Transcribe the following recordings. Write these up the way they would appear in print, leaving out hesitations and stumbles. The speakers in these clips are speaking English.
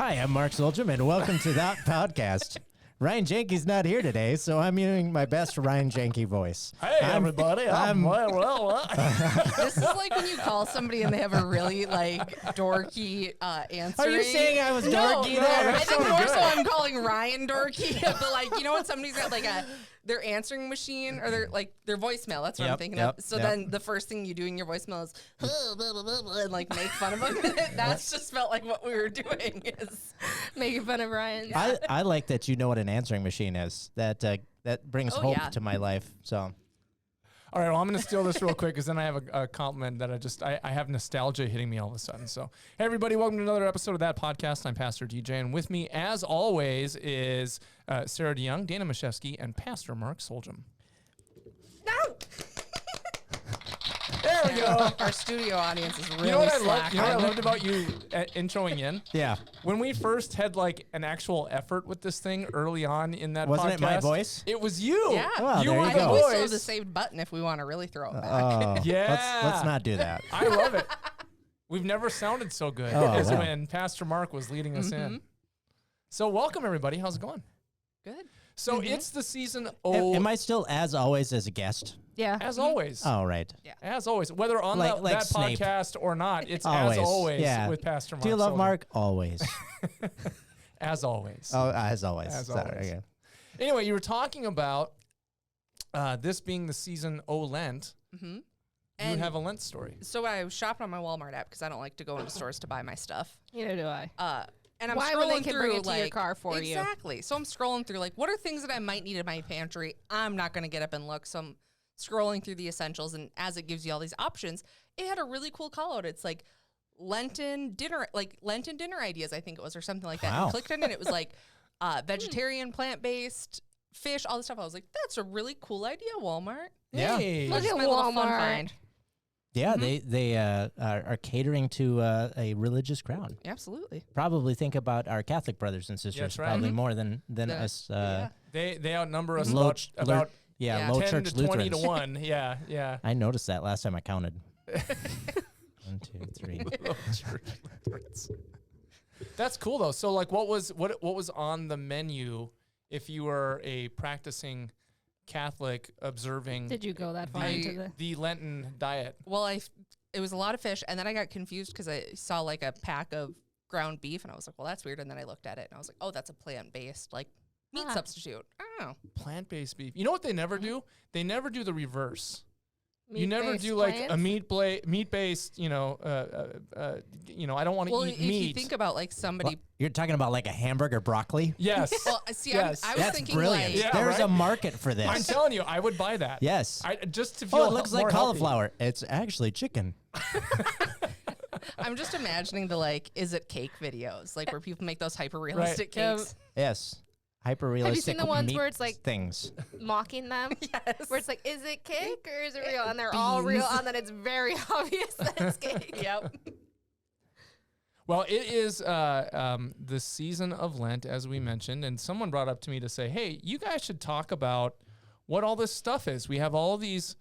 Hi, I'm Mark Soljum, and welcome to that podcast. Ryan Janke's not here today, so I'm using my best Ryan Janke voice. Hey, everybody. This is like when you call somebody and they have a really dorky answer. Are you saying I was dorky no, there? I think more so I'm calling Ryan dorky. But you know when somebody's got their answering machine or their voicemail. That's what I'm thinking of. So then the first thing you do in your voicemail is blah, blah, blah, blah, and make fun of them. That's just felt like what we were doing is making fun of Ryan. Yeah. I like that you know what an answering machine is. That brings hope to my life. So. All right, well, I'm going to steal this real quick because then I have a compliment that I have nostalgia hitting me all of a sudden. So, hey, everybody, welcome to another episode of That Podcast. I'm Pastor DJ, and with me, as always, is Sarah DeYoung, Dana Mashevsky, and Pastor Mark Soljum. No! There we go. Our studio audience is really You know what I loved about you introing in? Yeah. When we first had an actual effort with this thing early on in that Wasn't podcast. it my voice? It was you. Yeah. Well, you there were you the go. We still have voice. the saved button if we want to really throw it back. Oh, Yeah. Let's not do that. I love it. We've never sounded so good as when Pastor Mark was leading us in. So welcome, everybody. How's it going? Good. So it's the season Am I still, as always, as a guest? Yeah. as always. Oh, right. Yeah. As always. Whether on Like that Snape. podcast or not, it's Always. as always Yeah. with Pastor Mark. Do you love Soljum. Mark? Always. As always. Oh, as always. As Sorry, always. okay. Anyway, you were talking about this being the season O Lent. Mm-hmm. You have a Lent story. So I was shopping on my Walmart app because I don't like to go into stores to buy my stuff. Neither do I. And I'm Why scrolling when they can through bring it to your car for you? Exactly. So I'm scrolling through what are things that I might need in my pantry? I'm not going to get up and look. So I'm scrolling through the essentials, and as it gives you all these options, it had a really cool call out. It's Lenten dinner ideas, I think it was, or something like that. Wow. And clicked on it, and it was vegetarian, plant-based, fish, all this stuff. I was like, that's a really cool idea, Walmart. Yeah. Hey. Look Just at my little fun Walmart. find. Yeah, they are catering to a religious crowd. Absolutely. Probably think about our Catholic brothers and sisters. That's right. Probably more than us. They outnumber us Low about Yeah. low 10 church to 20 Lutherans. to 1. Yeah, yeah. I noticed that last time I counted. 1, 2, 3. Low church Lutherans. That's cool though. So what was on the menu if you were a practicing Catholic observing Did you go that far into the Lenten diet? Well, it was a lot of fish, and then I got confused because I saw a pack of ground beef, and I was like, well, that's weird. And then I looked at it, and I was like, oh, that's a plant-based meat substitute. I don't know. Plant-based beef. You know what they never do? They never do the reverse. You never Meat-based do plants? a meat-based. I don't want to Well, eat if meat. you think about somebody. You're talking about a hamburger broccoli? Yes. Well, see, Yes. I was That's thinking brilliant. Yeah, There's right? a market for this. I'm telling you, I would buy that. Yes. Just to feel. Oh, it looks like more healthy. cauliflower. It's actually chicken. I'm just imagining the is it cake videos, where people make those hyper-realistic Right. cakes. Yes. Hyper-realistic seen the ones meat where it's things. mocking them? Yes. Where it's is it cake or is it real? And they're all real, and then it's very obvious that it's cake. Yep. Well, it is the season of Lent, as we mentioned, and someone brought up to me to say, hey, you guys should talk about what all this stuff is. We have all these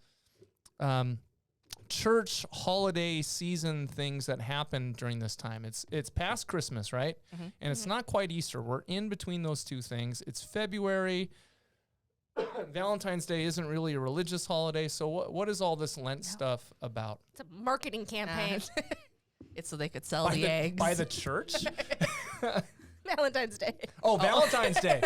church holiday season things that happen during this time. It's past Christmas, right? Mm-hmm. And it's not quite Easter. We're in between those two things. It's February. Valentine's Day isn't really a religious holiday. So what is all this Lent stuff about? It's a marketing campaign. It's so they could sell the eggs. By the church? Valentine's Day. Oh, Valentine's Day.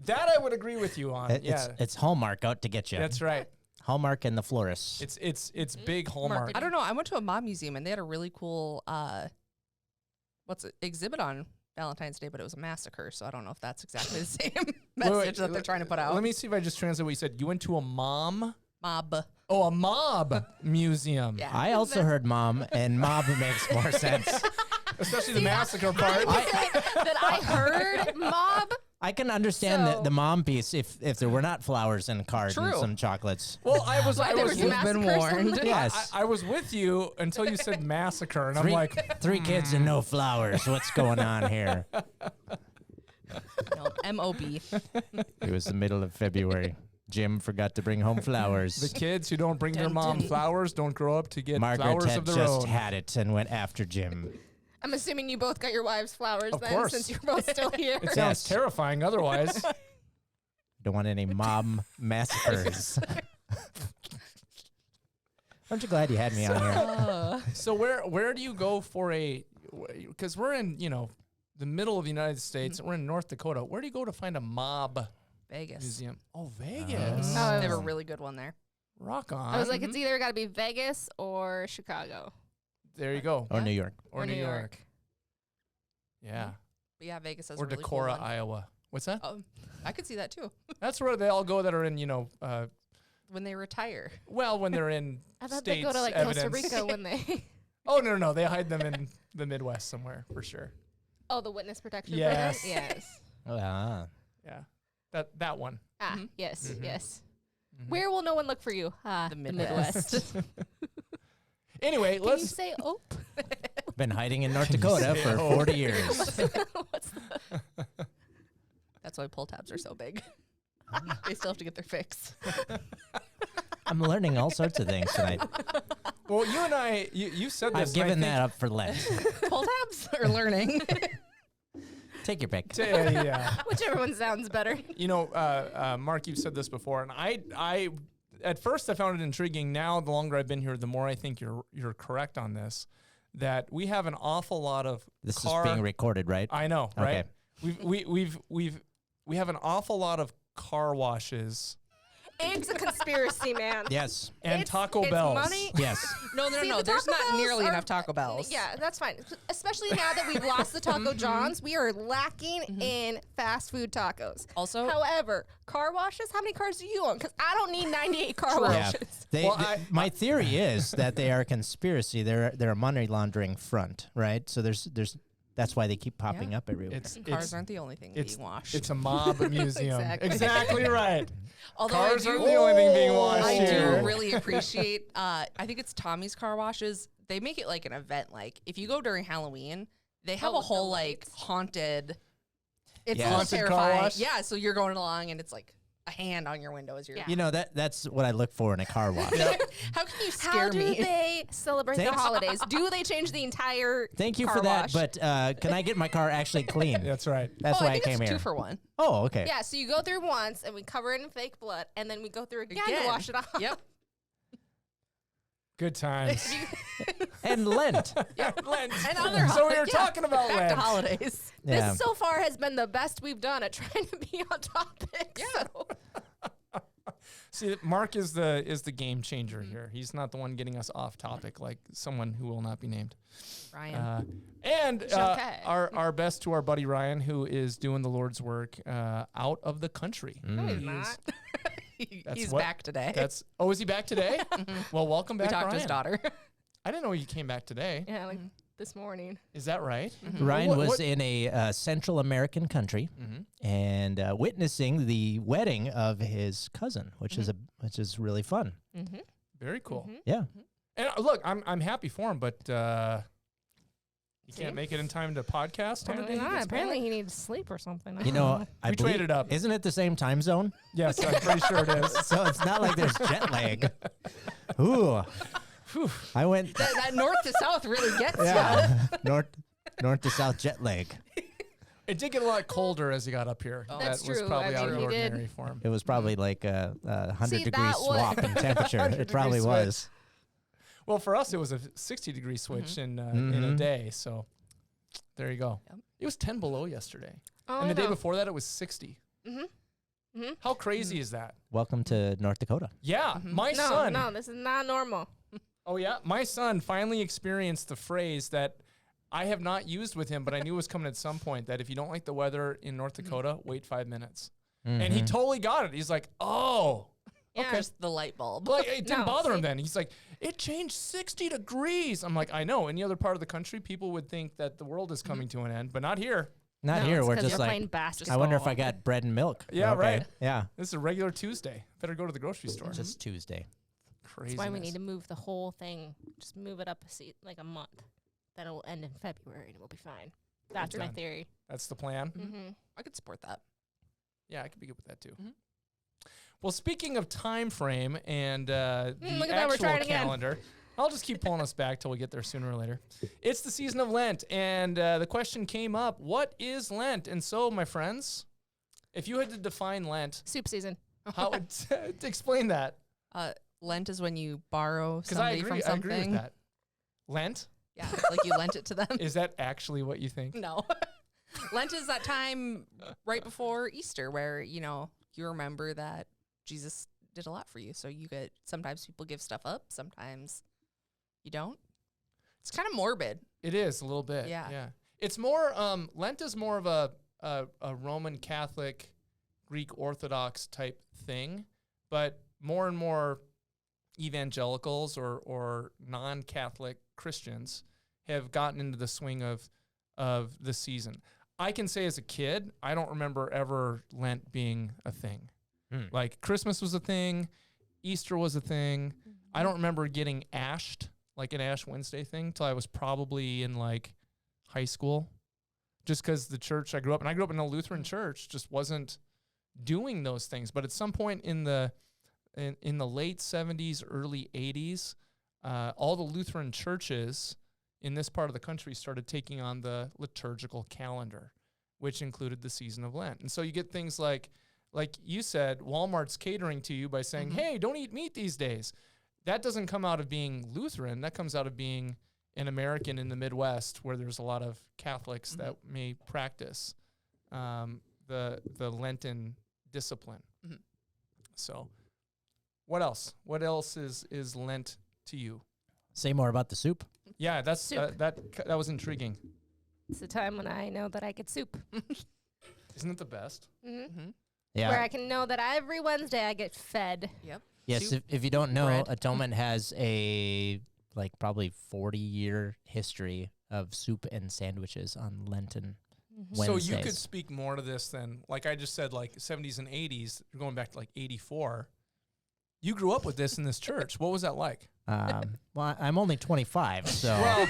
That I would agree with you on. It's Hallmark out to get you. That's right. Hallmark and the florists. It's big Hallmark. I don't know. I went to a mob museum, and they had a really cool exhibit on Valentine's Day, but it was a massacre, so I don't know if that's exactly the same message that they're trying to put out. Let me see if I just translate what you said. You went to a mob. Oh, a mob museum. Yeah. I also heard mom, and mob makes more sense. Especially the massacre part. That I heard mob. I can understand So- the mom piece if there were not flowers and cards and True. some chocolates. Well, I was You've been warned. Yes. I was with you until you said massacre, and I'm Three, like, three kids and no flowers. What's going on here? No, M-O-B. It was the middle of February. Jim forgot to bring home flowers. the kids who don't bring their Dun, mom dun. flowers don't grow up to get Margaret flowers had of their just own. had it and went after Jim. I'm assuming you both got your wives flowers Of then, course. since you're both still here. It sounds terrifying otherwise. Don't want any mob massacres. Aren't you glad you had me on here? So where do you go for because we're in, the middle of the United States. We're in North Dakota. Where do you go to find a mob Vegas. museum? Oh, Vegas. Oh. They have a really good one there. Rock on. I was like, it's either got to be Vegas or Chicago. There you go. Or New York. Or New York. Yeah. But yeah, Vegas has Or a really Decorah, cool one. Iowa. What's that? Oh, I could see that too. That's where they all go that are in, When they retire. when they're in I thought states they go to like evidence. Costa Rica when they. Oh, no. They hide them in the Midwest somewhere for sure. Oh, the witness protection. Yes. program? Yes. Ah. Yeah. That one. Yes. Mhm. Yes. Mhm. Where will no one look for you? The The Midwest. Midwest. Anyway, Can you let's say ope? Been hiding in North Dakota for 40 years. What's the That's why pull tabs are so big. They still have to get their fix. I'm learning all sorts of things tonight. Well, you and I, you said this. I've given that up for Lent. Pull tabs or learning? Take your pick. Yeah. whichever one sounds better? Mark, you've said this before, and I at first I found it intriguing. Now, the longer I've been here, the more I think you're correct on this. That we have an awful lot of This is being recorded, right? I know, right? Okay. We have an awful lot of car washes It's a conspiracy, man. Yes. and It's- Taco it's Bells. money. Yes. No. See, the There's Taco not Bells nearly are- enough Taco Bells. Yeah, that's fine. Especially now that we've lost the Taco Johns, we are lacking in fast food tacos. Also, However, car washes, how many cars do you own? Because I don't need 98 car Yeah. washes. My theory is that they are a conspiracy. They're a money laundering front, right? So there's that's why they keep popping up everywhere. cars aren't the only thing it's being washed. It's a mob museum. Exactly. Exactly right. Although Cars I aren't do, the only thing being washed I here. do really appreciate. I think it's Tommy's Car Washes. They make it like an event. Like if you go during Halloween, they have a with the whole like lights. haunted. It's Yeah. a little Haunted car terrifying. wash? Yeah, so you're going along and it's like a hand on your window as you're. Yeah. You know, that's what I look for in a car wash. How can you How scare do me? they celebrate the Thanks. holidays? Do they change the entire Thank you car for that, wash? but can I get my car actually clean? That's right. That's Oh, why I I think came it's here. 2 for 1. Oh, okay. Yeah, so you go through once and we cover it in fake blood, and then we go through again to wash it off. Yep. Good times. And Lent. Lent. And other So we were yeah, talking about back Lent. to holidays. Yeah. This so far has been the best we've done at trying to be on topic. Yeah. So. See, Mark is the game changer here. He's not the one getting us off topic like someone who will not be named. Ryan. And okay. our best to our buddy Ryan, who is doing the Lord's work out of the country. No, he's Mm. not. That's He's what- back today. Is he back today? Well, welcome we back, talked Ryan. to his daughter. I didn't know you came back today. Yeah, like this morning. Is that right? Ryan What- was what- in a Central American country and witnessing the wedding of his cousin, which is really fun. Mm-hmm. Very cool. Yeah. And look, I'm happy for him, but he can't make it in time to podcast on the day. Apparently he not. gets Apparently married? he needs sleep or something. I You don't know, I We believe, traded up. Isn't it the same time zone? Yes, I'm pretty sure it is. So it's not like there's jet lag. Ooh. I went that north to south really gets you. yeah, north to south jet lag. It did get a lot colder as he got up here. Oh. That's that was true. probably I out of mean, the he did. ordinary for him. It was probably like a 100 See, degree that was- swap in temperature. 100 It probably degree was. Well, for us, it was a 60-degree switch in a day. So there you go. Yep. It was 10 below yesterday. Oh, And the I day know. before that, it was 60. How crazy is that? Welcome to North Dakota. Yeah, my No, son. no, this is not normal. Oh, yeah. My son finally experienced the phrase that I have not used with him, but I knew was coming at some point, that if you don't like the weather in North Dakota, wait 5 minutes. And he totally got it. He's like, oh. Yeah. Just the light bulb. Like, it didn't No, bother him see- then. He's like, it changed 60 degrees. I'm like, I know. Any other part of the country, people would think that the world is coming to an end, but not here. Not No, here. it's We're 'cause just you're like, playing basketball. I wonder if I got bread and milk. Yeah, right. Yeah. This is a regular Tuesday. Better go to the grocery store. Just Tuesday. Crazy. That's why we need to move the whole thing. Just move it up like a month. Then it will end in February and we'll be fine. That's my Done. theory. That's the plan. Mm-hmm. I could support that. Yeah, I could be good with that too. Well, speaking of time frame and the look at that, we're actual trying again. calendar, I'll just keep pulling us back till we get there sooner or later. It's the season of Lent, and the question came up, what is Lent? And so, my friends, if you had to define Lent, Soup season. how would to explain that? Lent is when you borrow Because somebody from I agree something. with that. Lent? Yeah, like you lent it to them. Is that actually what you think? No. Lent is that time right before Easter where, you remember that Jesus did a lot for you. So sometimes people give stuff up, sometimes you don't. It's kind of morbid. It is a little bit. Yeah. It's more, Lent is more of a Roman Catholic, Greek Orthodox type thing, but more and more evangelicals or non-Catholic Christians have gotten into the swing of the season. I can say as a kid, I don't remember ever Lent being a thing. Like Christmas was a thing, Easter was a thing. I don't remember getting ashed, like an Ash Wednesday thing, till I was probably in like high school. Just because the church I grew up in a Lutheran church, just wasn't doing those things. But at some point in the late 70s, early 80s, all the Lutheran churches in this part of the country started taking on the liturgical calendar, which included the season of Lent. And so you get things like you said, Walmart's catering to you by saying, hey, don't eat meat these days. That doesn't come out of being Lutheran. That comes out of being an American in the Midwest where there's a lot of Catholics that may practice the Lenten discipline. So what else? What else is Lent to you? Say more about the soup. Yeah, that's that was intriguing. It's the time when I know that I get soup. Isn't it the best? Yeah. Where I can know that every Wednesday I get fed. Yep. Yes, if you don't know, bread. Atonement has a probably 40-year history of soup and sandwiches on Lenten Wednesdays. So you could speak more to this than, like I just said, like 70s and 80s, going back to like 84. You grew up with this in this church. What was that like? Well, I'm only 25, so. Well,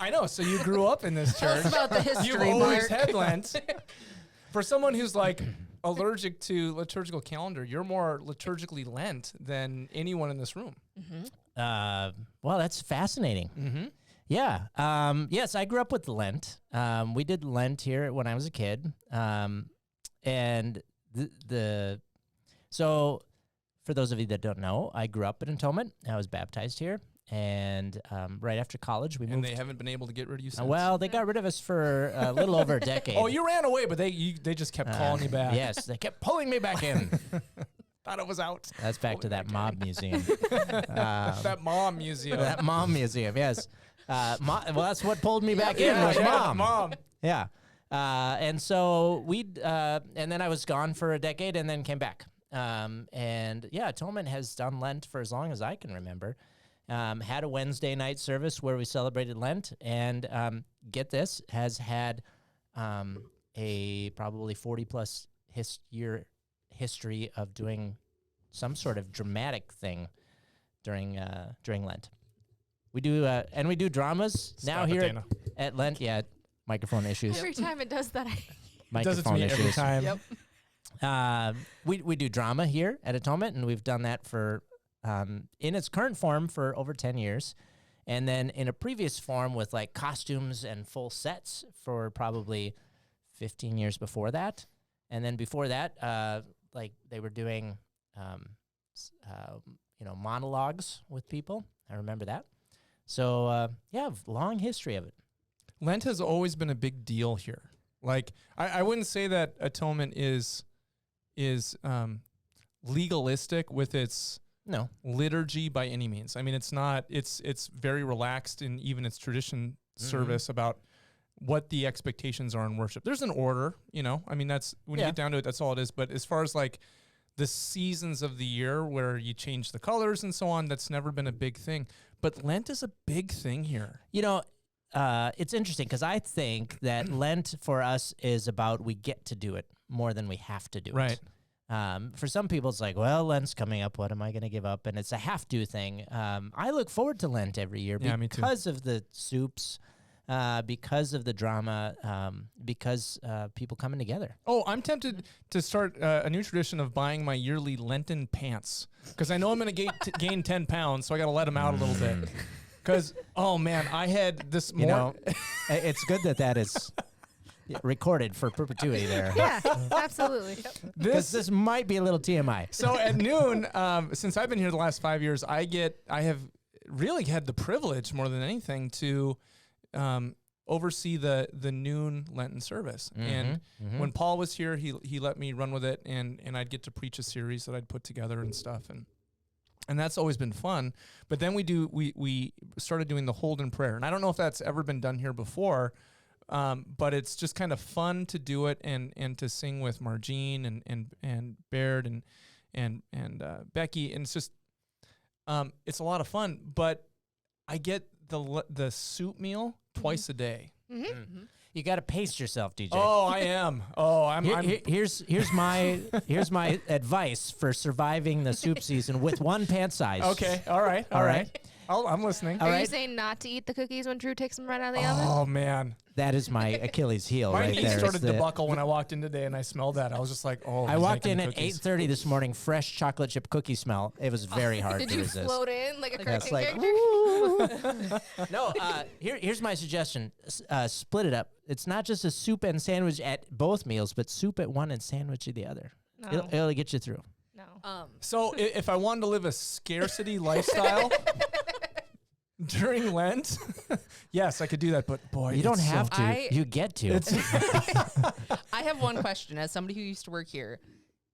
I know. So you grew up in this church. About the history, You've always Mark. had Lent. For someone who's like allergic to liturgical calendar, you're more liturgically Lent than anyone in this room. Well, that's fascinating. Yeah. Yes, I grew up with Lent. We did Lent here when I was a kid. And so for those of you that don't know, I grew up in Atonement. I was baptized here. And right after college, we moved. And they haven't been able to get rid of you since? Well, they got rid of us for a little over a decade. Oh, you ran away, but they just kept calling you back. Yes, they kept pulling me back in. Thought it was out. That's back to that mob museum. That mom museum. That mom museum, yes. Well, that's what pulled me back in was mom. Yeah. And so and then I was gone for a decade and then came back. And yeah, Atonement has done Lent for as long as I can remember. Had a Wednesday night service where we celebrated Lent, and get this, has had a probably 40-plus year history of doing some sort of dramatic thing during Lent. We do and we do dramas now here at Lent. Yeah, microphone issues. Every time it does that, It does it to me every time. Yep. We do drama here at Atonement, and we've done that for in its current form for over 10 years. And then in a previous form with like costumes and full sets for probably 15 years before that. And then before that, like they were doing, monologues with people. I remember that. So, yeah, long history of it. Lent has always been a big deal here. Like, I wouldn't say that Atonement is legalistic with its liturgy by any means. I mean, it's not. It's very relaxed in even its tradition service about what the expectations are in worship. There's an order, I mean, that's when you get down to it, that's all it is. But as far as like the seasons of the year where you change the colors and so on, that's never been a big thing. But Lent is a big thing here. It's interesting because I think that Lent for us is about we get to do it more than we have to do it. Right. For some people, it's like, well, Lent's coming up. What am I going to give up? And it's a have-do thing. I look forward to Lent every year me too. because of the soups, because of the drama, because people coming together. Oh, I'm tempted to start a new tradition of buying my yearly Lenten pants because I know I'm going to gain 10 pounds, so I got to let them out a little bit. Because, oh man, I had this it's good that is recorded for perpetuity there. Yeah, absolutely. This might be a little TMI. So at noon, since I've been here the last 5 years, I have really had the privilege more than anything to oversee the noon Lenten service. And when Paul was here, he let me run with it, and I'd get to preach a series that I'd put together and stuff, and that's always been fun. But then we started doing the Holden prayer, and I don't know if that's ever been done here before, but it's just kind of fun to do it and to sing with Margene and Baird and Becky, and it's just it's a lot of fun. But I get the soup meal twice a day. You got to pace yourself, DJ. Oh, I am. Oh, Here's my advice for surviving the soup season with one pant size. Okay. All right. I'm listening. Are you saying not to eat the cookies when Drew takes them right out of the oven? Oh man, that is my Achilles heel. My right knees there. started to buckle when I walked in today, and I smelled that. I was just like, oh. I walked in at 8:30 this morning, fresh chocolate chip cookie smell. It was very hard to resist. Did you float in like a cartoon like, character? No, here's my suggestion. Split it up. It's not just a soup and sandwich at both meals, but soup at one and sandwich at the other. No. It'll get you through. No. So if I wanted to live a scarcity lifestyle during Lent, yes, I could do that. But boy, you don't have to. You get to. I have one question. As somebody who used to work here,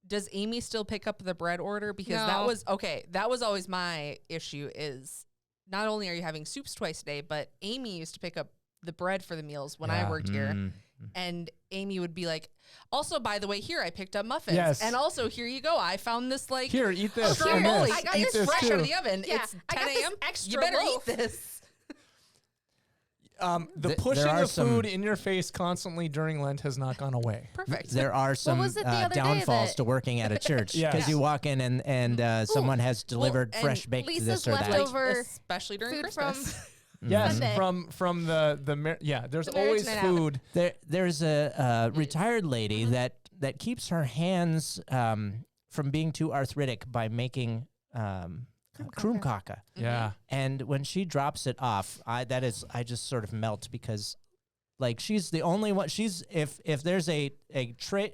does Amy still pick up the bread order? Because that was always my issue. Is not only are you having soups twice a day, but Amy used to pick up the bread for the meals when I worked here. And Amy would be like, also, by the way, here, I picked up muffins. Yes. And also, here you go. I found this, like, here, eat this. stromboli. I got It's this fresh too. out of the oven. Yeah, It's I 10 got this a.m. extra You better loaf. eat this. The pushing of food in your face constantly during Lent has not gone away. Perfect. There are some was it the other day downfalls that- to working at a church because Yes. you walk in and someone has delivered and fresh baked Lisa's this or that. leftover Especially during food Christmas. from Yes, Sunday. from the there's The marriage always night out. food. There's a retired lady that keeps her hands from being too arthritic by making kroomkaka. Yeah. And when she drops it off, I just sort of melt because, like, she's the only one. If there's a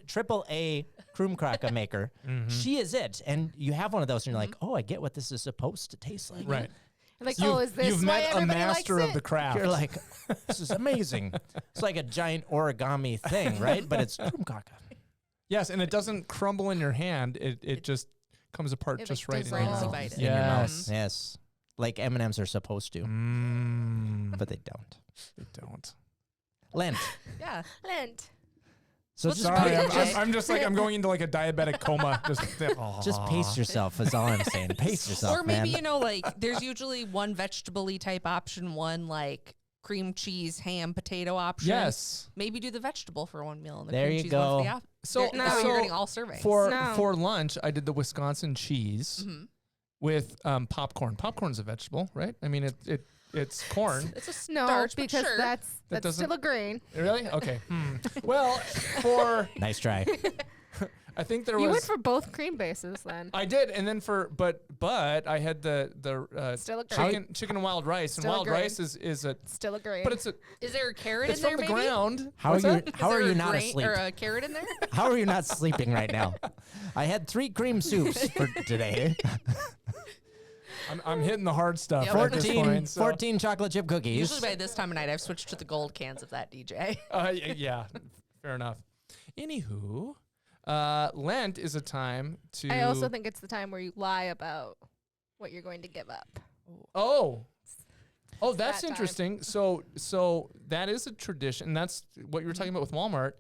triple A kroomkaka maker, she is it. And you have one of those, and you're like, oh, I get what this is supposed to taste like. Right. like, You've- is this you've why met a everybody master likes of the it? craft. You're like, this is amazing. It's like a giant origami thing, right? But it's kroomkaka. Yes, and it doesn't crumble in your hand. It just comes apart It, just like, right in your dissolves. mouth. Bite it. In your mouth. Yes. Yes. Like M&Ms are supposed to, but they don't. They don't. Lent. Yeah. Lent. So What's just, the Sorry, Just- I'm just like I'm going into like a diabetic coma. just pace yourself is all I'm saying. Pace yourself, Or maybe, man. like, there's usually one vegetable-y type option, one, like, cream cheese, ham, potato option. Yes. Maybe do the vegetable for one meal and the There cream you cheese go. one for the So, that way you're getting all servings. No. for lunch, I did the Wisconsin cheese with popcorn. Popcorn's a vegetable, right? I mean, it's corn. it's a No, starch, but because sure. that's doesn't- still a grain. Really? Okay. Well, for Nice try. I think there You went was. for both cream bases then. I did, and then but I had the Still a grain. chicken and wild rice, Still and a wild grain. rice is a Still a grain. but it's Is there a carrot it's in there, from the maybe? ground. How What's are you? that? How Is are there you a not grain asleep? or a carrot in there? How are you not sleeping right now? I had 3 cream soups for today. I'm hitting the hard stuff. Yep. at this 14, point, so- 14 chocolate chip cookies. Usually by this time of night, I've switched to the gold cans of that, DJ. Yeah, fair enough. Anywho, Lent is a time to. I also think it's the time where you lie about what you're going to give up. Oh, that's that time. interesting. So that is a tradition. That's what you were talking about with Walmart,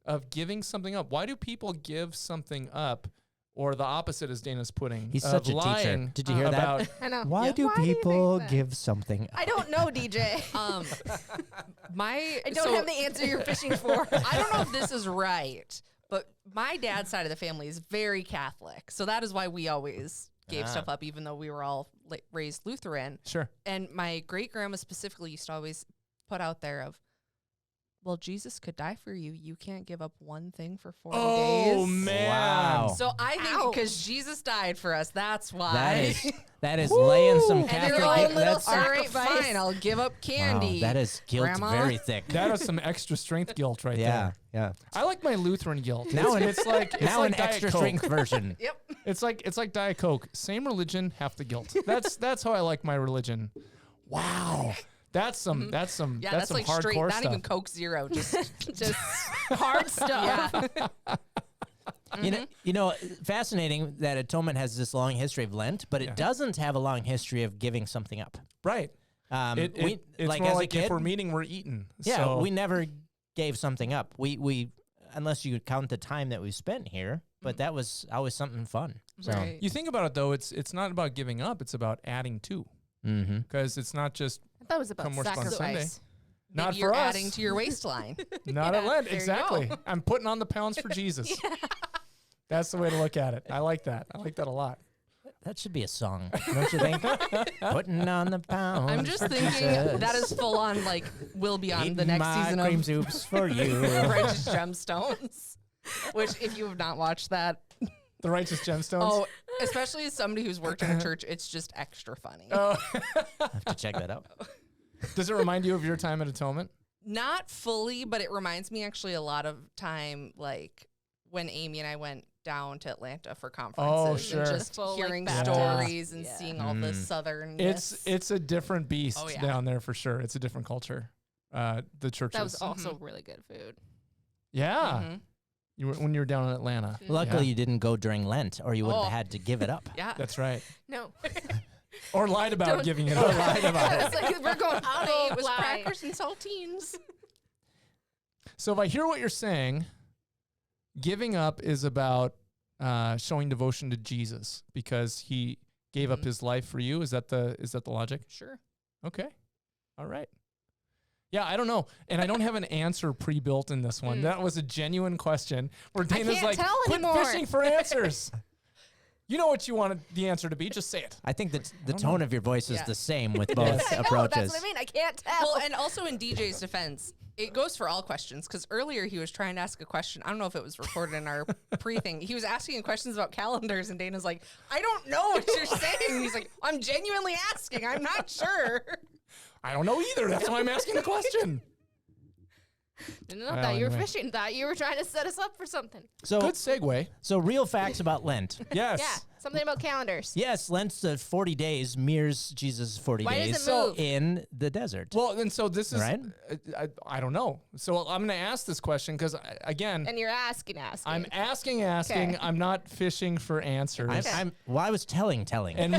of giving something up. Why do people give something up, or the opposite, as Dana's putting? He's of such a teacher. lying Did you hear that? about, I know. Why do you think people that? give something up? I don't know, DJ. I don't have the answer you're fishing for. I don't know if this is right, but my dad's side of the family is very Catholic. So that is why we always gave stuff up, even though we were all raised Lutheran. Sure. And my great grandma specifically used to always put out there of, well, Jesus could die for you. You can't give up one thing for 40 days. Oh, man. Wow. So I think because Jesus died for us, that's why. That is laying some And Catholic you're guilt. like, That's all right, fine, I'll give up candy. Wow, that is guilt Grandma? very thick. That is some extra strength guilt right Yeah, there. yeah. I like my Lutheran guilt. Now it's like Now an Diet extra Coke. strength version. Yep. It's like Diet Coke. Same religion, half the guilt. That's how I like my religion. Wow. That's some Yeah, that's some like hardcore straight, not stuff. even Coke Zero, just Hard stuff. yeah. You know, fascinating that atonement has this long history of Lent, but it doesn't have a long history of giving something up. Right. It's like more as a like if kid, we're meeting, we're eating. yeah, So, we never gave something up. We unless you count the time that we spent here, but that was always something fun. So, Right. you think about it though, it's not about giving up. It's about adding to, because it's not just I thought it was about Come worship on sacrifice. Sunday. Not Maybe for you're us. adding to your waistline. Not at Lent. there you Exactly. go. I'm putting on the pounds for Jesus. That's the way to look at it. I like that. I like that a lot. that should be a song, don't you think? Putting on the pounds. I'm just for thinking Jesus. that is full on like will be on the Eating next my season cream of soups for you. Righteous Gemstones. Which, if you have not watched that, The Righteous Gemstones. oh, especially as somebody who's worked in a church, it's just extra funny. Oh. I have to check that out. Does it remind you of your time at Atonement? Not fully, but it reminds me actually a lot of time like when Amy and I went down to Atlanta for conferences sure. and just The full, like, hearing Baptist. stories and seeing all the southern. It's a different beast Oh, yeah. down there for sure. It's a different culture. The churches. That was also really good food. yeah. Mhm. When you were down in Atlanta. Luckily, Yeah. you didn't go during Lent, or you would have Oh. had to give it up. Yeah. That's right. No. Or lied about Don't- giving it up. It's like we're going All full I ate was lie. crackers and saltines. So if I hear what you're saying, giving up is about showing devotion to Jesus because he gave up his life for you. Is that the logic? Sure. Okay. All right. Yeah, I don't know. And I don't have an answer pre-built in this one. That was a genuine question where Dana's can't like, tell quit anymore." fishing for answers. You know what you wanted the answer to be. Just say it. I think that the tone of your voice is Yeah. the same with both Yes. I know, approaches. that's what I mean. I can't tell. Well, and also in DJ's defense, it goes for all questions because earlier he was trying to ask a question. I don't know if it was recorded in our pre-thing. He was asking questions about calendars, and Dana's like, I don't know what you're saying. He's like, I'm genuinely asking. I'm not sure. I don't know either. That's why I'm asking the question. Didn't know. Well, Thought you were anyway. fishing. Thought you were trying to set us up for something. So, Good segue. so real facts about Lent. Yes. Yeah, something about calendars. Yes, Lent's 40 days mirrors Jesus' 40 Why days does it move? in the desert. Well, and so this is, Right. I don't know. So I'm going to ask this question because, again, And you're asking. I'm asking. Okay. I'm not fishing for answers. I was telling. And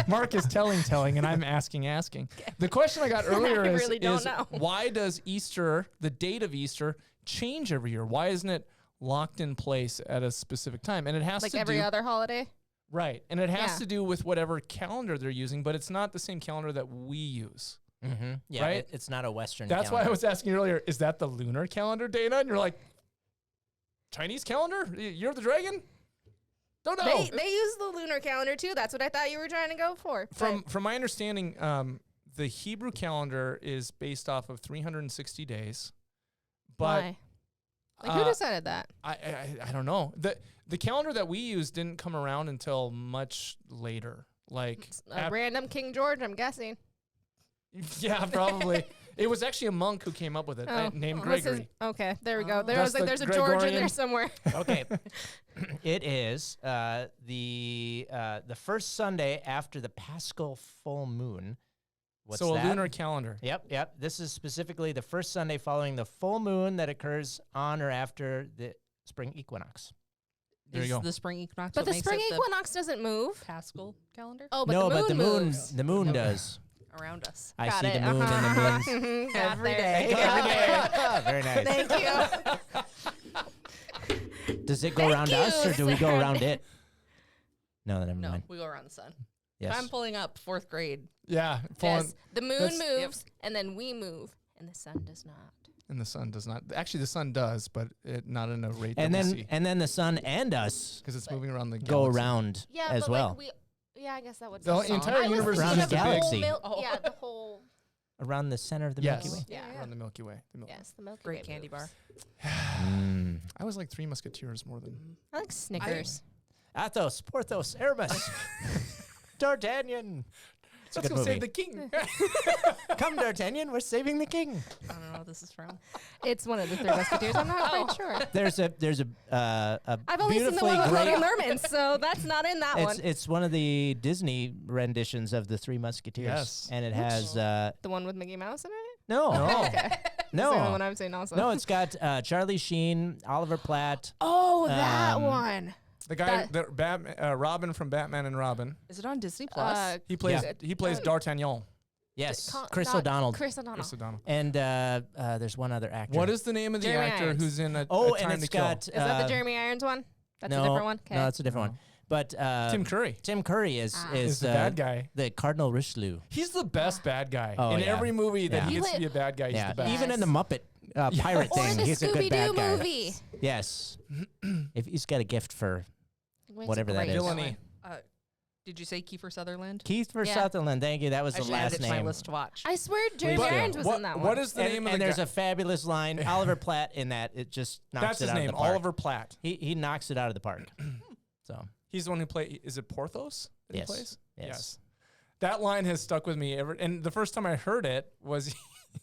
Mark is telling, and I'm asking. The question I got earlier I is, really don't know. why does Easter, the date of Easter, change every year? Why isn't it locked in place at a specific time? And it has like to every do other holiday. right, and it has Yeah. to do with whatever calendar they're using, but it's not the same calendar that we use. Mm-hmm. Yeah, Right? it's not a Western That's why I calendar. was asking earlier, is that the lunar calendar, Dana? And you're like, Chinese calendar? Year of the Dragon? Don't know. They use the lunar calendar too. That's what I thought you were trying to go for. From my understanding, the Hebrew calendar is based off of 360 days. But why? Like who decided that? I don't know. The calendar that we use didn't come around until much later. Like A random King George, I'm guessing. yeah, probably. It was actually a monk who came up with it, named What's his- Gregory. okay, there we go. There That's was like, the there's a George in Gregorian. there somewhere. Okay, it is the first Sunday after the Paschal full moon. What's So that? a lunar calendar. Yep. This is specifically the first Sunday following the full moon that occurs on or after the spring equinox. There you go. The spring equinox. But what the makes spring it equinox doesn't move. the Paschal calendar Oh, but no, the moon but the moon, moves. the moon does. around us. I Got see it. the moon and the moons. Got Every there. day. Very nice. Thank you. Does it go around you, us or do we go sir. around it? No, never No, mind. we go around the sun. Yes. I'm pulling up 4th grade. Yeah, Yes, the moon that's- moves, and then we move, and the sun does not. and the sun does not. Actually, the sun does, but not in a rate and that we then see and then the sun and us because it's moving around the go galaxy. around Yeah, as but well. like yeah, I guess that would. The be entire I was universe is thinking just of a the whole galaxy. yeah, the whole. around the center of the Milky Way? Yeah. Around the Milky Way. Yes, the Milky Great Way candy bar. moves. I was like Three Musketeers more than. I like Snickers. Athos, Porthos, Aramis, D'Artagnan. It's a Let's good go movie. save the king. Come, D'Artagnan, we're saving the king. I don't know what this is from. It's one of the Three Musketeers. I'm not quite sure. There's a I've only seen the beautifully one with great. Logan Lerman, so that's not in that one. It's one of the Disney renditions of the Three Musketeers. Yes. And it has The one with Mickey Mouse in it? no. That's the only No. one I've seen also. No, it's got Charlie Sheen, Oliver Platt. Oh, that Um, one. The guy, Robin from Batman and Robin. Is it on Disney Plus? He plays. Yeah. He plays D'Artagnan. Yes, Chris O'Donnell. Chris O'Donnell. Chris O'Donnell. And there's one other actor. What is the name of the Jeremy actor Irons. who's in a Oh, a and Time it's to Kill? got Is that the Jeremy Irons one? That's no, a different one? No, that's a different one. But Tim Curry Tim Curry is is the bad guy. the Cardinal Richelieu. He's the best bad guy Oh, in yeah. every movie that Yeah. he He gets to played- be a bad guy. He's Yeah, the best. even in the Muppet pirate Or thing, the he's a good bad Scooby-Doo guy. movie. Yes, if he's got a gift for It's Whatever that great. is. Villainy. Did you say Kiefer Sutherland? Kiefer Yeah. Sutherland. Thank you. That was I the should add last it to my name. list to watch. I swear Jeremy Please do. Irons was in that one. What is the name of And the there's guy? a fabulous line. Oliver Platt in that. It just knocks That's it his out name, of the park. Oliver Platt. He knocks it out of the park. So He's the one who plays. Is it Porthos that Yes. he plays? Yes. That line has stuck with me ever. And the first time I heard it was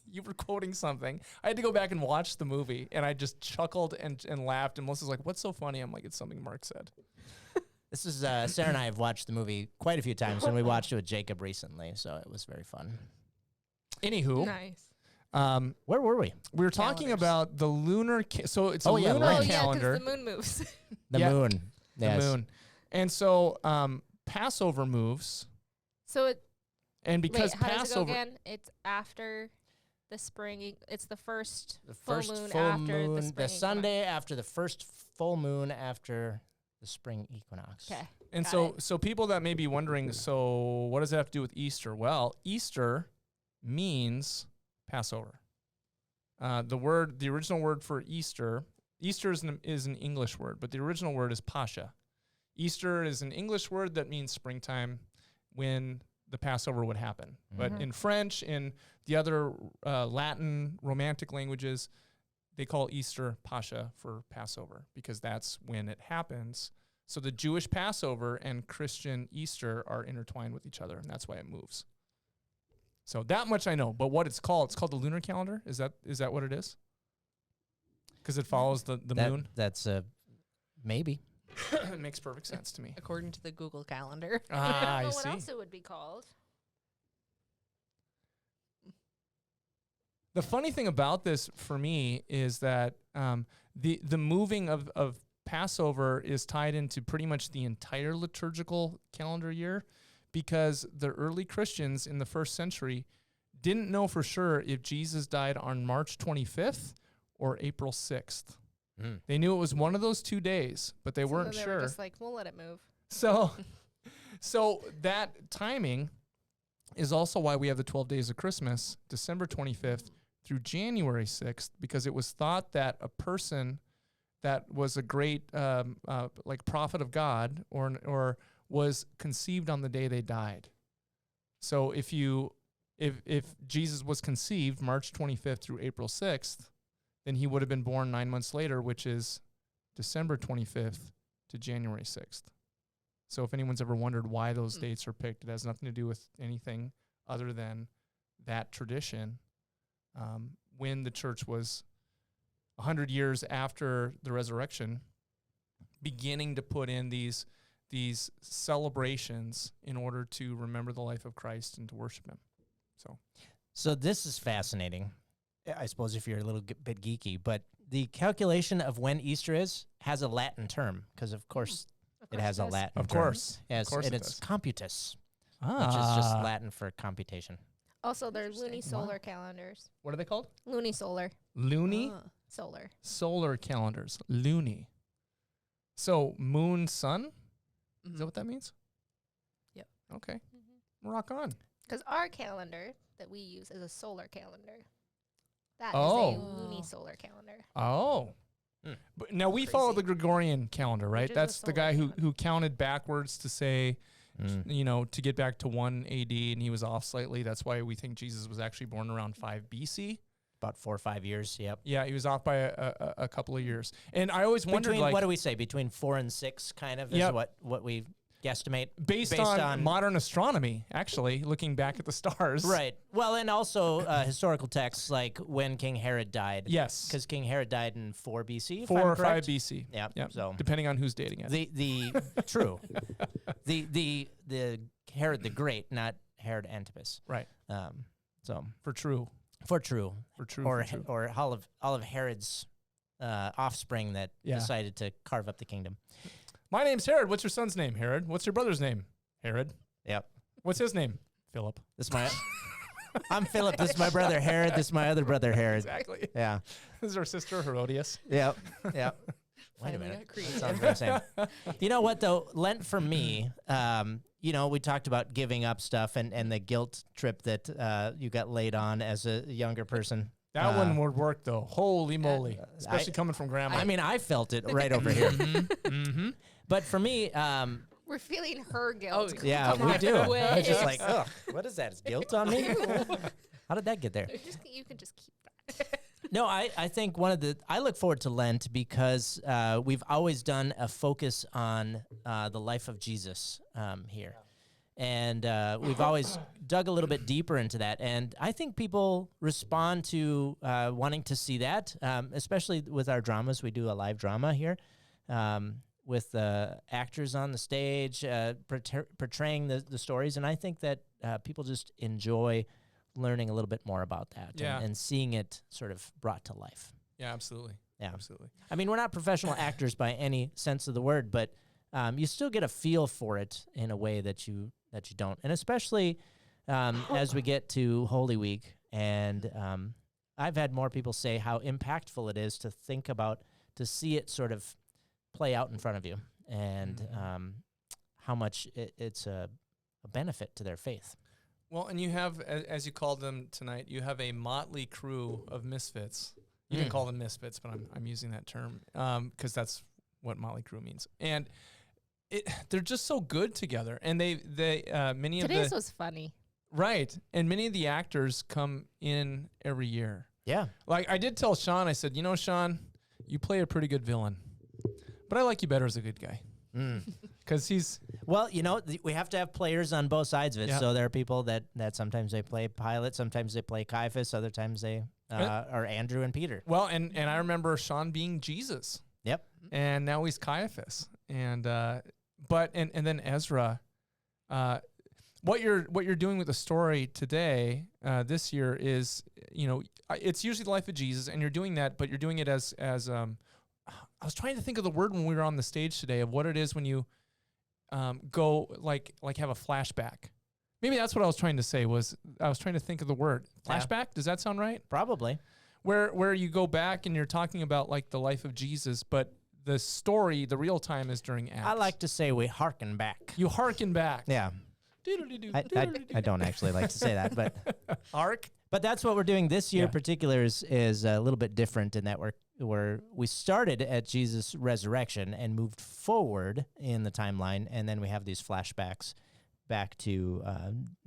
you were quoting something. I had to go back and watch the movie, and I just chuckled and laughed. And Melissa's like, "What's so funny?" I'm like, "It's something Mark said." this is Sarah and I have watched the movie quite a few times, and we watched it with Jacob recently, so it was very fun. Anywho, Nice. Where were we? we were talking Calendars. about the lunar. So it's a Oh, yeah, lunar Lent. Oh, yeah, calendar. because the moon moves. The Yeah. moon. The Yes. moon. And so Passover moves, So it, and because wait, how does it go Passover, again? It's after the spring. It's the first The full first moon full after moon, the spring. Sunday after the first full moon after the spring equinox. Okay. and Got so people that may be wondering, so what does that have to do with Easter? Well, Easter means Passover. The original word for Easter is an English word, but the original word is Pascha. Easter is an English word that means springtime when the Passover would happen. But in French, in the other Latin Romantic languages, they call Easter Pascha for Passover because that's when it happens. So the Jewish Passover and Christian Easter are intertwined with each other, and that's why it moves. So that much I know. But what it's called the lunar calendar. Is that what it is? Because it follows the moon. That's maybe. It makes perfect sense to me. According to the Google Calendar. I Ah, don't I know what see. else it would be called. The funny thing about this for me is that the moving of Passover is tied into pretty much the entire liturgical calendar year, because the early Christians in the first century didn't know for sure if Jesus died on March 25th or April 6th. Mm. They knew it was one of those 2 days, but they weren't They sure. were just like, we'll let it move. So that timing is also why we have the 12 days of Christmas, December 25th through January 6th, because it was thought that a person that was a great like prophet of God or was conceived on the day they died. So if Jesus was conceived March 25th through April 6th, then he would have been born 9 months later, which is December 25th to January 6th. So if anyone's ever wondered why those dates are picked, it has nothing to do with anything other than that tradition. When the church was 100 years after the resurrection, beginning to put in these celebrations in order to remember the life of Christ and to worship him. So this is fascinating. I suppose if you're a little bit geeky, but the calculation of when Easter is has a Latin term because, of course, it has a does. Latin Of term. course. Yes, Of course and it it's does. computus, which is just Latin for computation. Also, there's Interesting. lunisolar calendars. What are they called? Lunisolar. Loony Ah. Solar. solar calendars. Loony. So moon, sun? Is that what that means? Yep. Okay. Rock on. Because our calendar that we use is a solar calendar. That is Oh. a lunisolar calendar. Oh. Hmm. But now we follow the Gregorian calendar, right? Which is a That's the solar guy who calendar. who counted backwards to say, to get back to 1 AD, and he was off slightly. That's why we think Jesus was actually born around 5 BC. About 4 or 5 years. Yep. Yeah, he was off by a couple of years. And I always wondered, what do we say? Between 4 and 6, kind of, is what we guesstimate based on modern astronomy, actually, looking back at the stars. Right. Well, and also historical texts like when King Herod died. Yes. Because King Herod died in 4 BC. 4 or 5 BC. Yeah. Yep. So depending on who's dating it. The true. The Herod the Great, not Herod Antipas. Right. So for true. Or all of Herod's offspring that decided to carve up the kingdom. My name's Herod. What's your son's name? Herod. What's your brother's name? Herod. Yep. What's his name? Philip. I'm Philip. This is my brother Herod. This is my other brother Herod. Exactly. Yeah. This is our sister Herodias. Yep. Yep. Wait a minute. That sounds very same. You know what though? Lent for me, we talked about giving up stuff and the guilt trip that you got laid on as a younger person. That one would work though. Holy moly. Especially coming from grandma. I mean, I felt it right over here. Mm-hmm. But for me, we're feeling her guilt. Oh, yeah, we do. It's just like, ugh, what is that? Is guilt on me? How did that get there? You can just keep that. No, I think I look forward to Lent because we've always done a focus on the life of Jesus here. And we've always dug a little bit deeper into that. And I think people respond to wanting to see that, especially with our dramas. We do a live drama here with actors on the stage portraying the stories. And I think that people just enjoy learning a little bit more about that and seeing it sort of brought to life. Yeah, absolutely. Yeah, absolutely. I mean, we're not professional actors by any sense of the word, but you still get a feel for it in a way that you don't. And especially as we get to Holy Week, and I've had more people say how impactful it is to think about, to see it sort of play out in front of you, and how much it's a benefit to their faith. Well, and you have, as you called them tonight, you have a motley crew of misfits. You didn't call them misfits, but I'm using that term because that's what motley crew means. And they're just so good together. And Today's was funny. Right. And many of the actors come in every year. Yeah. Like I did tell Sean, I said, Sean, you play a pretty good villain, but I like you better as a good guy. Because he's... Well, we have to have players on both sides of it. Yeah. So there are people that sometimes they play Pilate, sometimes they play Caiaphas, other times they are Andrew and Peter. Well, and I remember Sean being Jesus. Yep. And now he's Caiaphas. And then Ezra, what you're doing with the story today, this year is, it's usually the life of Jesus, and you're doing that, but you're doing it as I was trying to think of the word when we were on the stage today of what it is when you go like have a flashback. Maybe that's what I was trying to say. I was trying to think of the word flashback. Yeah. Does that sound right? Probably. Where you go back and you're talking about like the life of Jesus, but the story, the real time is during Acts. I like to say we hearken back. You hearken back. Yeah. I don't actually like to say that, but Hark. But that's what we're doing this year. In particular is a little bit different in that we started at Jesus' resurrection and moved forward in the timeline, and then we have these flashbacks back to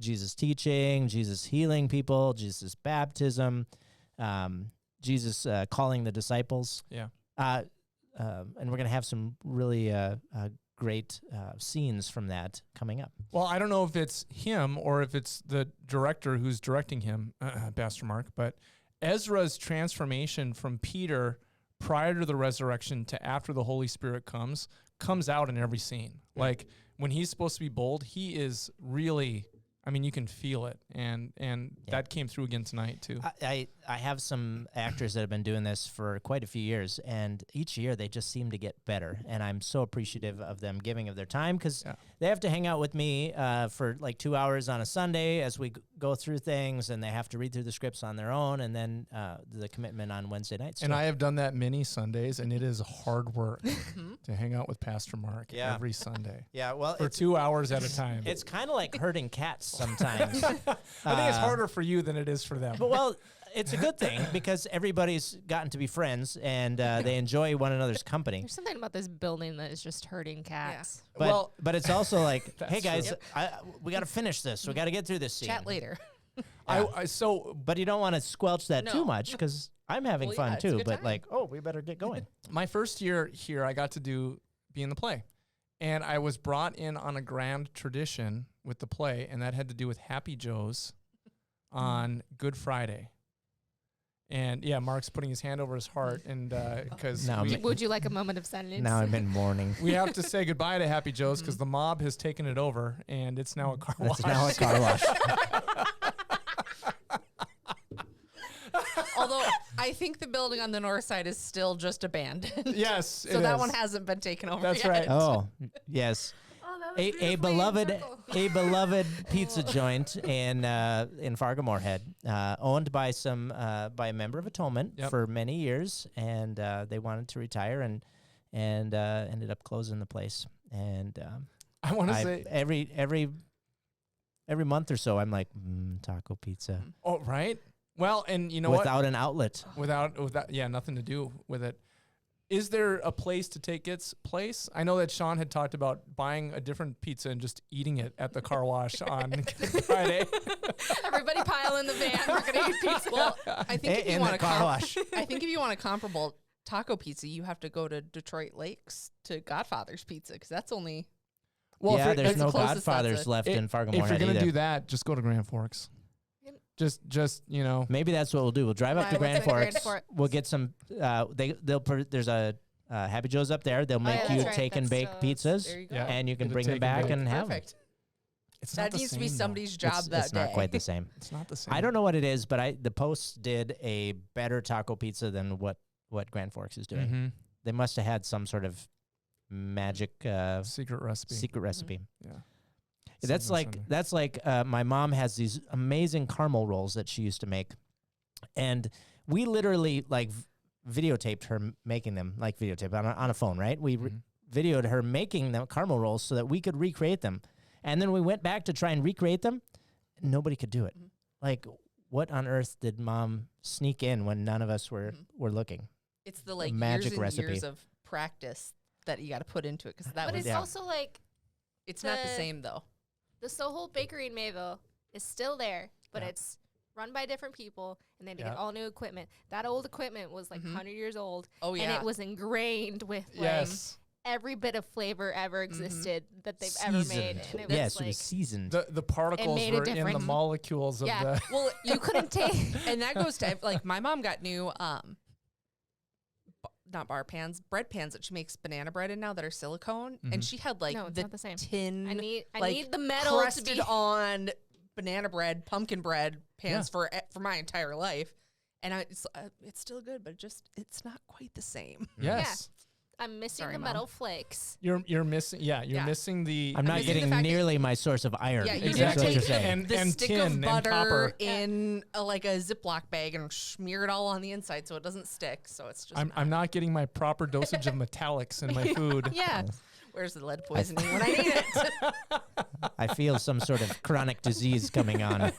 Jesus' teaching, Jesus healing people, Jesus' baptism, Jesus calling the disciples. Yeah. And we're going to have some really great scenes from that coming up. Well, I don't know if it's him or if it's the director who's directing him, Pastor Mark, but Ezra's transformation from Peter prior to the resurrection to after the Holy Spirit comes out in every scene. Yeah. Like when he's supposed to be bold, he is really, you can feel it. And that came through again tonight too. I have some actors that have been doing this for quite a few years, and each year they just seem to get better. And I'm so appreciative of them giving of their time because they have to hang out with me for like 2 hours on a Sunday as we go through things, and they have to read through the scripts on their own, and then the commitment on Wednesday nights. And I have done that many Sundays, and it is hard work to hang out with Pastor Mark every Sunday. Yeah, well, for 2 hours at a time. It's kind of like herding cats sometimes. I think it's harder for you than it is for them. But it's a good thing because everybody's gotten to be friends and they enjoy one another's company. There's something about this building that is just hurting cats. But it's also like, hey guys, true. we got to finish this. We got to get through this scene. Chat later. But you don't want to squelch that too much because I'm having fun it's a too. good But time. like, we better get going. My first year here, I got to be in the play. And I was brought in on a grand tradition with the play, and that had to do with Happy Joe's on Good Friday. And yeah, Mark's putting his hand over his heart, and because Would you like a moment of silence? Now I'm in mourning. we have to say goodbye to Happy Joe's because the mob has taken it over, and it's now a car wash. It's now a car wash. Although I think the building on the north side is still just abandoned. Yes, So that one hasn't been taken over That's yet. right. Oh, yes. Oh, that was A beloved pizza joint in Fargo Moorhead, owned by by a member of Atonement for many years, and they wanted to retire and ended up closing the place. And I want to say every month or so, I'm like taco pizza. Oh, right. Well, and you know without an outlet, without nothing to do with it. Is there a place to take its place? I know that Sean had talked about buying a different pizza and just eating it at the car wash on Good Friday. Everybody pile in the van. We're gonna eat pizza. Well, I think if you in want the a car wash. I think if you want a comparable taco pizza, you have to go to Detroit Lakes to Godfather's Pizza because that's only. Well, yeah, there's that's no the closest Godfathers that's left in Fargo if Moorhead you're gonna either. do that, just go to Grand Forks. Just Maybe that's what we'll do. We'll drive up to Grand Forks. We'll get some. There's a Happy Joe's up there. They'll make yeah, you that's right. take and bake pizzas, There you go. Yeah. and you can Get a bring them take and back bake. and have them. Perfect. It's not That the needs to be same, though. somebody's job that It's day. not quite the same. It's not the same. I don't know what it is, but the Post did a better taco pizza than what Grand Forks is doing. Mm-hmm. They must have had some sort of magic Secret recipe. recipe. Yeah. That's like my mom has these amazing caramel rolls that she used to make, and we literally like videotaped her making them, like videotape on a phone, right? We videoed her making the caramel rolls so that we could recreate them, and then we went back to try and recreate them. Nobody could do it. Like, what on earth did Mom sneak in when none of us were looking? It's the like magic years and recipe. years of practice that you got to put into it because that But was. it's also like It's not the same though. the Soho Bakery in Mayville is still there, but Yeah. it's run by different people, and they had to Yeah. get all new equipment. That old equipment was like 100 years old. Oh, And yeah. it was ingrained with like Yes. every bit of flavor ever existed that they've ever made. And it was Yes, like, it was seasoned. The particles made a were in the difference. molecules of yeah. the. Well, You couldn't take. and that goes to like my mom got new not bar pans, bread pans that she makes banana bread in now that are silicone, and she had like No, it's the not the same. tin. I need like, the metal to crusted be. on banana bread, pumpkin bread pans for my entire life, and it's still good, but it's not quite the same. Yes. I'm missing Sorry, the Mom. metal flakes. You're missing. Yeah, you're Yeah. missing the. I'm not missing the getting fact that- nearly my source of iron. Yeah, you That's Exactly. what you're take saying. the And stick tin of and butter copper. in like a Ziploc bag and smear it all on the inside so it doesn't stick. So it's just. I'm not getting my proper dosage of metallics in my food. Yeah. Where's the lead poisoning when I need it? I feel some sort of chronic disease coming on.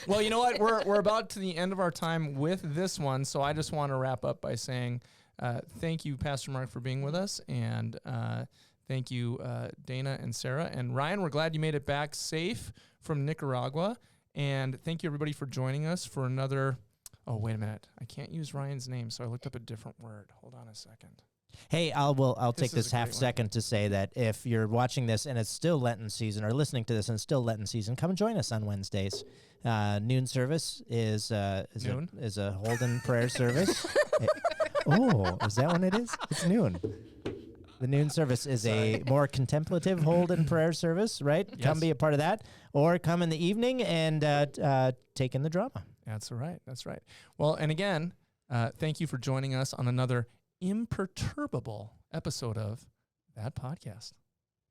Well, you know what? We're about to the end of our time with this one, so I just want to wrap up by saying thank you, Pastor Mark, for being with us, and thank you, Dana and Sarah. And Ryan, we're glad you made it back safe from Nicaragua. And thank you, everybody, for joining us for another... Oh, wait a minute. I can't use Ryan's name, so I looked up a different word. Hold on a second. Hey, I'll take This is this a half great one. second to say that if you're watching this and it's still Lenten season, or listening to this and it's still Lenten season, come join us on Wednesdays. Noon service is a Holden prayer service. Is that when it is? It's noon. The noon service is a more contemplative Holden prayer service, right? Yes. Come be a part of that, or come in the evening and take in the drama. That's right. That's right. Well, and again, thank you for joining us on another imperturbable episode of That Podcast.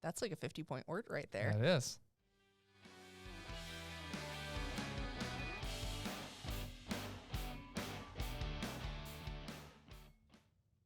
That's like a 50-point word right there. That is.